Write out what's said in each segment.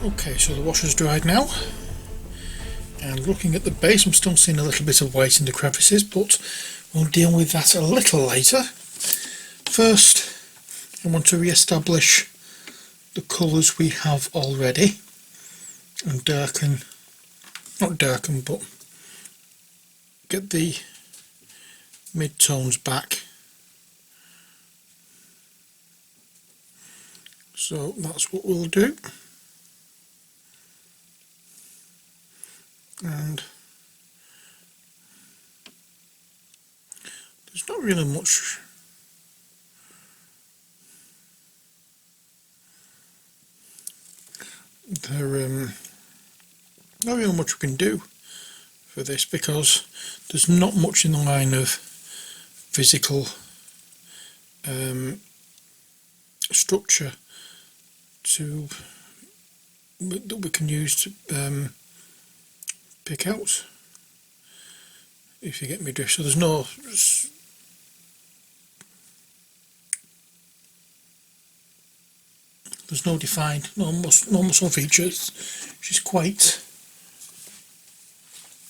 Okay, so the wash has dried now, and looking at the base I'm still seeing a little bit of white in the crevices, but we'll deal with that a little later. First I want to re-establish the colours we have already and but get the mid-tones back. So that's what we'll do. And there's not really much not really much we can do for this, because there's not much in the line of physical structure that we can use to pick out, if you get me drift. So there's no defined, no muscle features. She's quite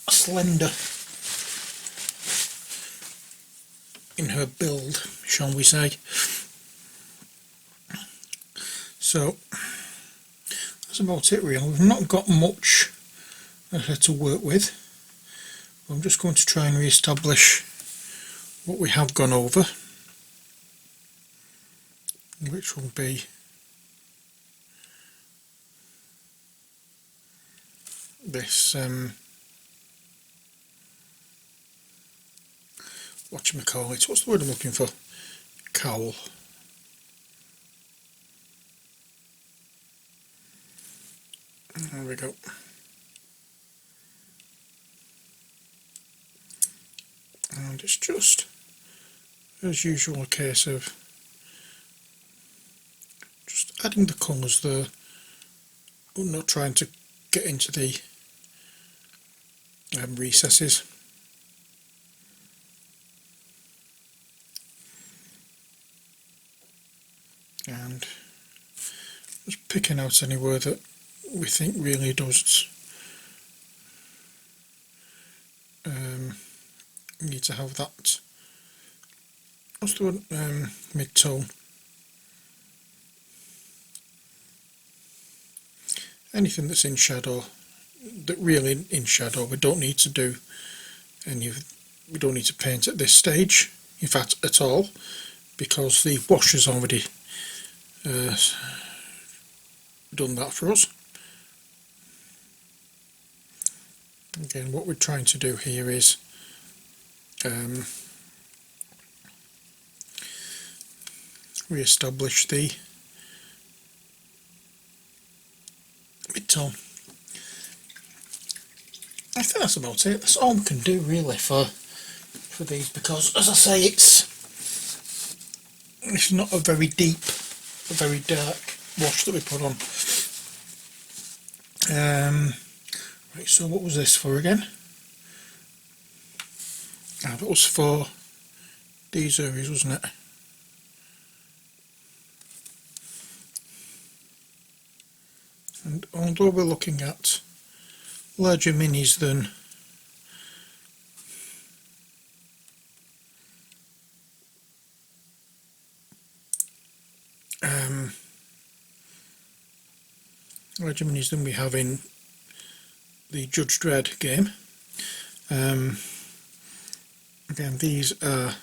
slender in her build, shall we say. So that's about it really. We've not got much to work with. I'm just going to try and re-establish what we have gone over, which will be this whatchamacallit, what's the word I'm looking for? Cowl. There we go. And it's just, as usual, a case of just adding the colours there. We're not trying to get into the recesses. And just picking out anywhere that we think really does need to have that. What's the one? Mid-tone. Anything that's in shadow, that really in shadow, we don't need to do any. We don't need to paint at this stage, in fact, at all, because the wash has already done that for us. Again, what we're trying to do here is re-establish the mid-tone. I think that's about it. That's all we can do really for these, because as I say, it's not a very deep, a very dark wash that we put on. Right, so what was this for again? That was for these areas, wasn't it? And although we're looking at larger minis than we have in the Judge Dredd game, again, these are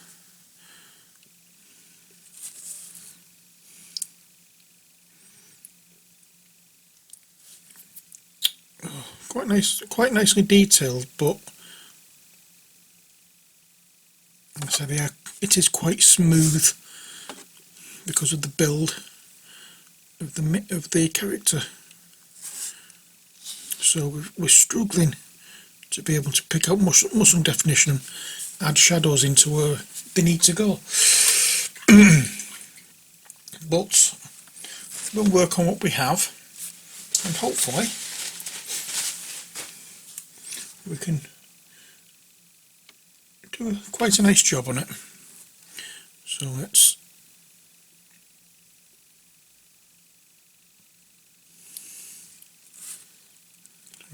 quite nicely detailed, but so it is quite smooth because of the build of the character. So we're struggling to be able to pick out muscle definition and add shadows into where they need to go. But we'll work on what we have, and hopefully we can do quite a nice job on it. So let's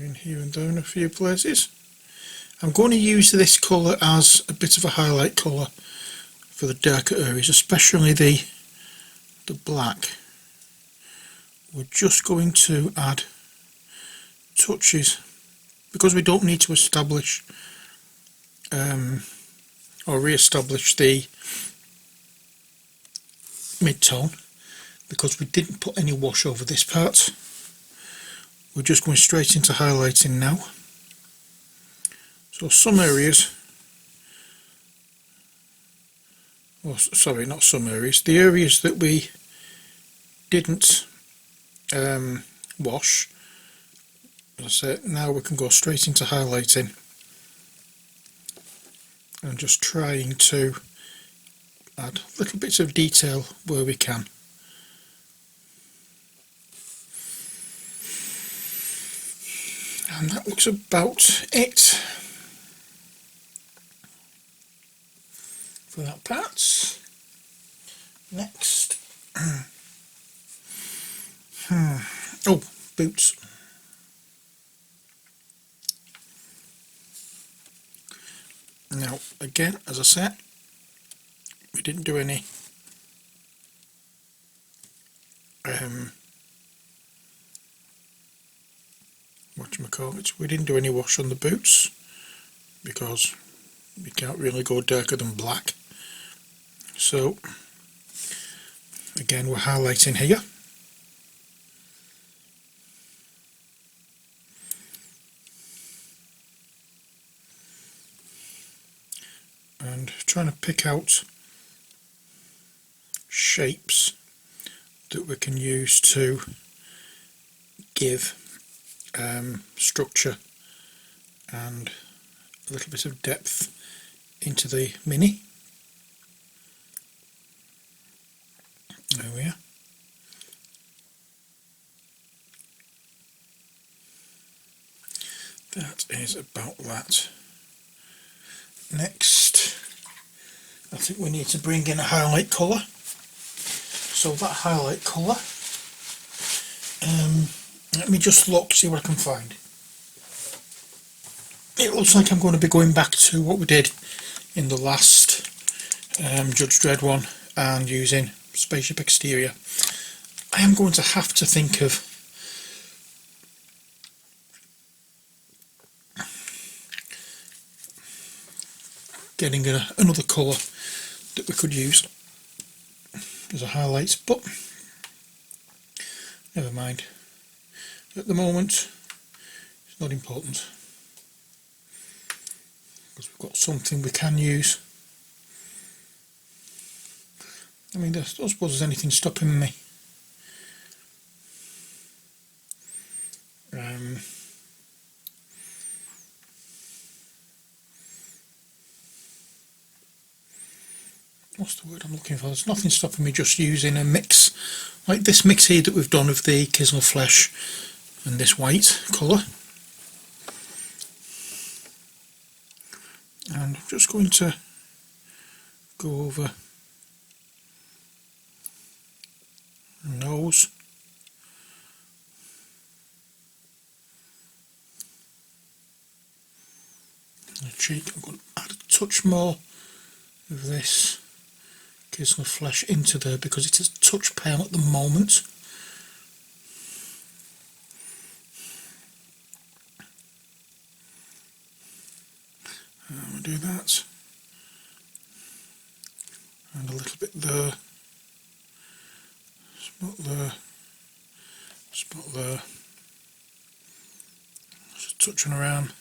in here and there in a few places. I'm going to use this colour as a bit of a highlight colour for the darker areas, especially the black. We're just going to add touches, because we don't need to establish or re-establish the mid-tone, because we didn't put any wash over this part. We're just going straight into highlighting now. So some areas, oh sorry, not some areas, the areas that we didn't wash, as I said, now we can go straight into highlighting and just trying to add little bits of detail where we can. And that looks about it for that part. Next, oh, boots. Now again, as I said, we didn't do any whatchamacallit, we didn't do any wash on the boots because we can't really go darker than black. So again, we're highlighting here. And trying to pick out shapes that we can use to give structure and a little bit of depth into the mini. There we are. That is about that. Next, I think we need to bring in a highlight colour. So that highlight colour, let me just look, see what I can find. It looks like I'm going to be going back to what we did in the last Judge Dredd one and using Spaceship Exterior. I am going to have to think of getting another colour that we could use as a highlight, but never mind. At the moment, it's not important because we've got something we can use. I mean, I don't suppose there's anything stopping me what's the word I'm looking for? There's nothing stopping me just using a mix like this mix here that we've done of the Kislev flesh and this white colour. And I'm just going to go over the nose, the cheek. I'm going to add a touch more of this Kislev flesh into there because it is a touch pale at the moment. And we'll do that, and a little bit there, spot there, spot there, just touching around,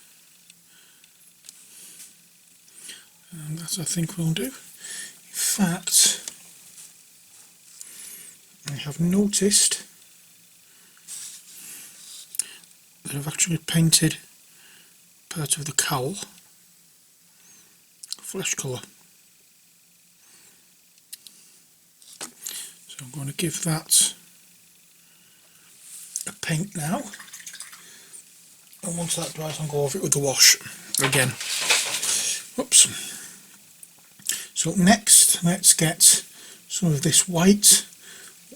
and that I think will do. In fact, I have noticed that I've actually painted part of the cowl flesh colour. So I'm going to give that a paint now, and once that dries I'll go over it with the wash again. Oops. So next, let's get some of this white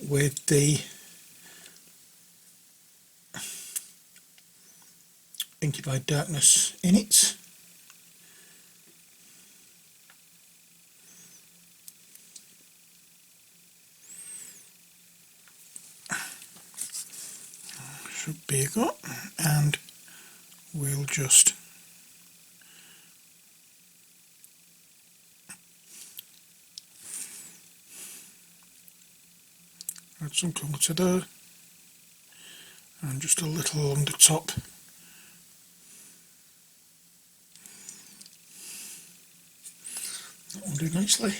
with the inky by darkness in it. Should be a go, and we'll just add some colour to there, and just a little along the top. That will do nicely.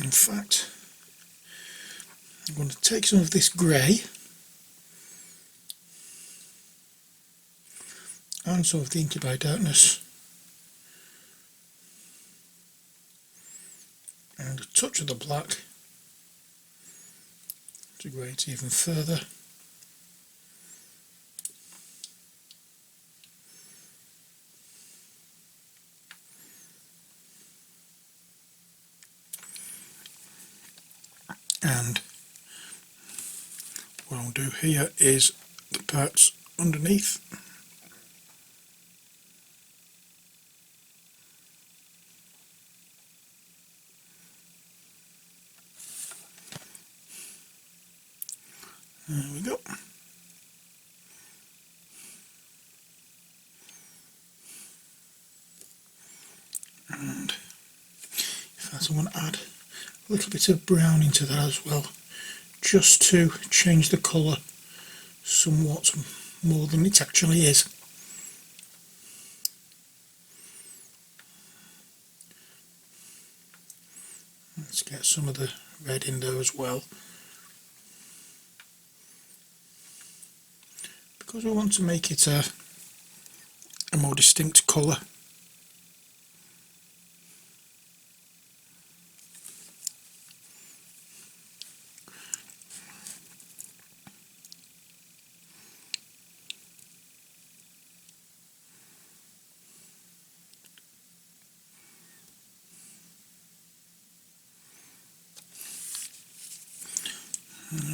In fact, I'm going to take some of this grey and some of the inky by darkness and a touch of the black to grey it even further. And what I'll do here is the parts underneath. There we go. And in fact I want to add a little bit of brown into that as well, just to change the colour somewhat more than it actually is. Let's get some of the red in there as well, because we want to make it a more distinct colour.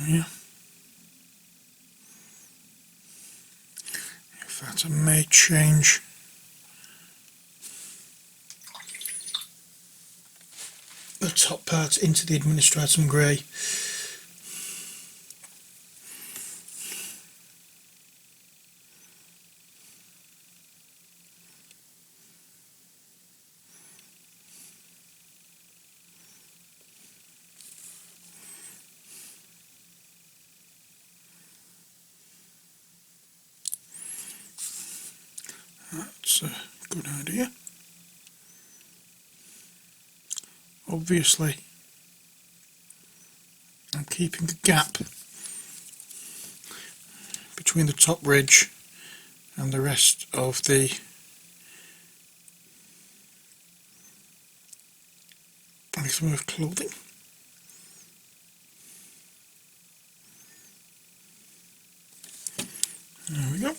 Yeah. In fact, I may change the top part into the administratum grey. That's a good idea. Obviously, I'm keeping a gap between the top ridge and the rest of the item of clothing. There we go.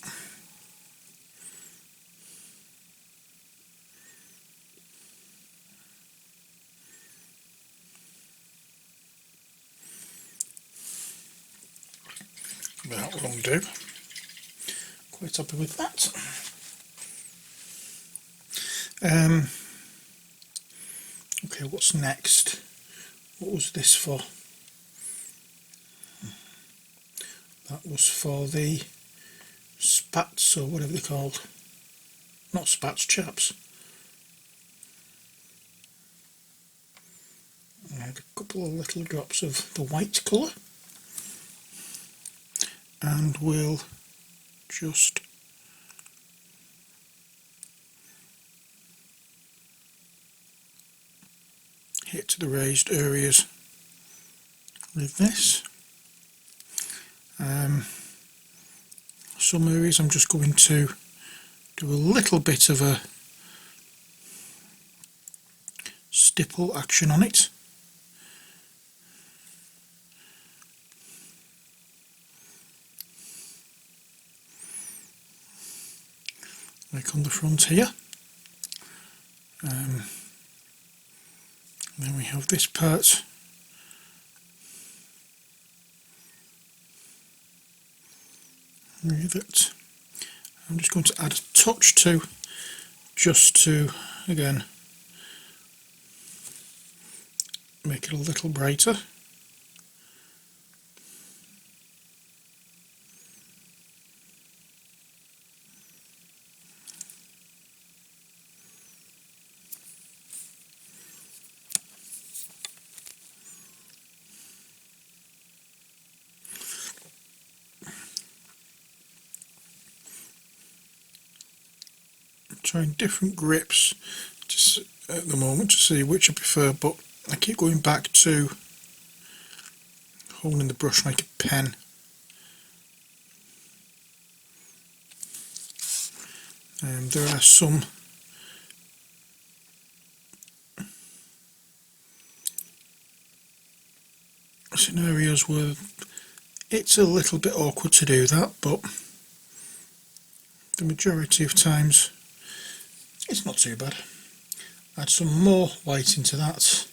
That will do. Quite happy with that. Okay, what's next? What was this for? That was for the spats, or whatever they're called. Not spats, chaps. I had a couple of little drops of the white colour, and we'll just hit the raised areas with this. Some areas I'm just going to do a little bit of a stipple action on it. Like on the front here. Then we have this part that I'm just going to add a touch to, just to again make it a little brighter. Trying different grips at the moment to see which I prefer, but I keep going back to holding the brush like a pen. There are some scenarios where it's a little bit awkward to do that, but the majority of times it's not too bad. Add some more white into that,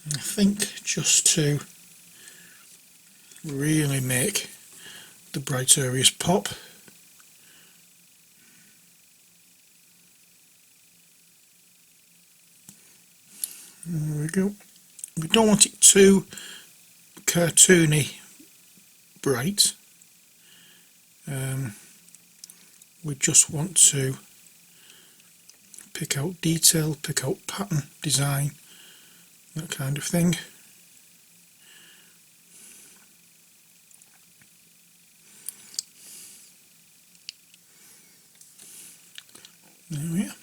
I think, just to really make the bright areas pop. There we go. We don't want it too cartoony bright. We just want to pick out detail, pick out pattern, design, that kind of thing. There we are.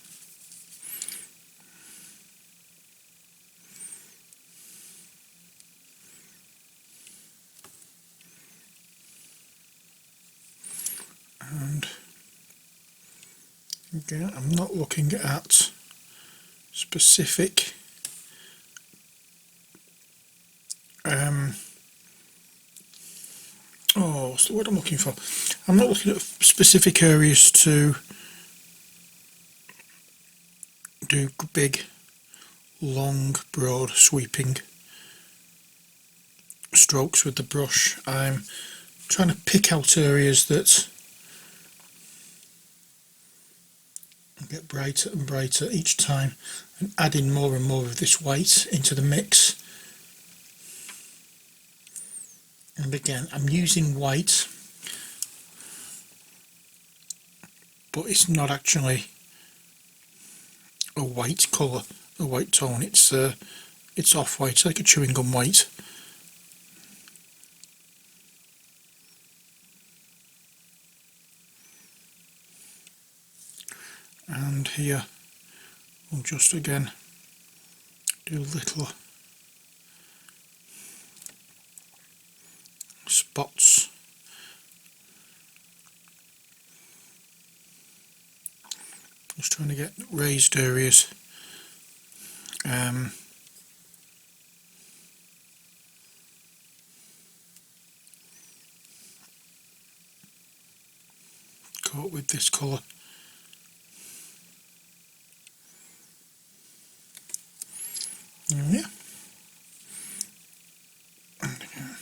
And again, I'm not looking at specific what's the word I'm looking for? I'm not looking at specific areas to do big, long, broad, sweeping strokes with the brush. I'm trying to pick out areas that get brighter and brighter each time, and adding more and more of this white into the mix. And again, I'm using white, but it's not actually a white colour, a white tone. It's off-white, like a chewing gum white. And here we'll just again do little spots. Just trying to get raised areas. Caught with this colour. There we are. And again.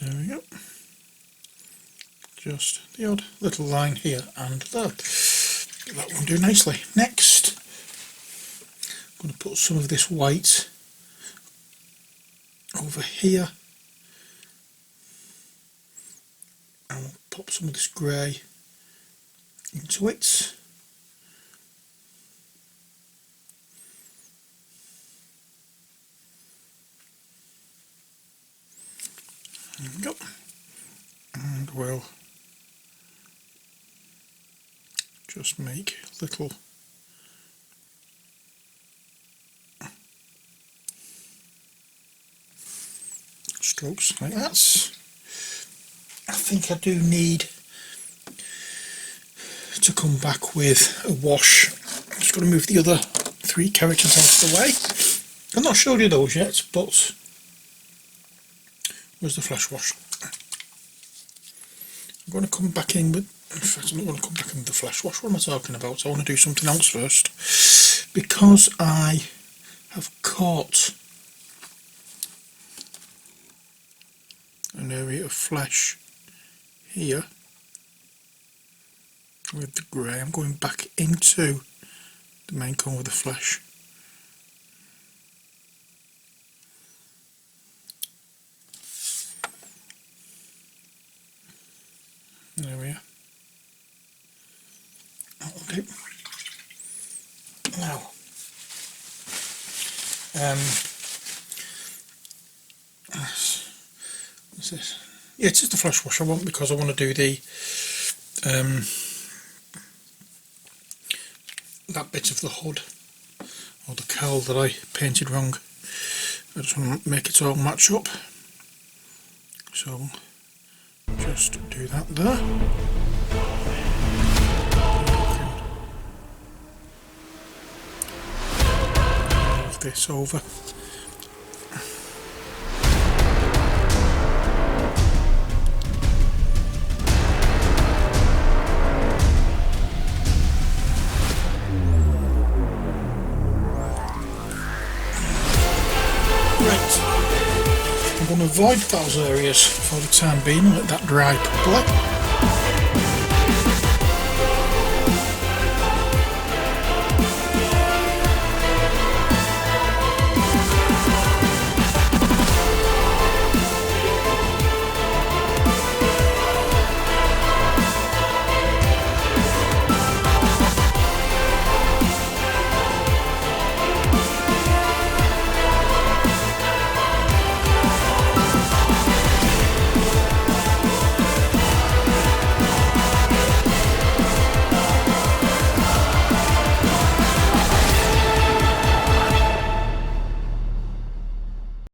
There we go. Just the odd little line here and there. That will do nicely. Next, I'm going to put some of this white over here. And we'll pop some of this grey into it. There we go. And we'll just make little strokes like that. I think I do need to come back with a wash. I'm just going to move the other 3 characters out of the way. I've not showed you those yet, but where's the flash wash? I'm going to come back in with, in fact I'm not going to come back in with the flash wash. What am I talking about? I want to do something else first. Because I have caught an area of flesh here with the grey. I'm going back into the main cone with the flesh. There we are. Okay. Now, what's this? Yeah, it's just the flesh wash I want, because I want to do the that bit of the hood or the cowl that I painted wrong. I just want to make it all match up, so just do that there. Move this over. I'm going to avoid those areas for the time being and let that dry properly.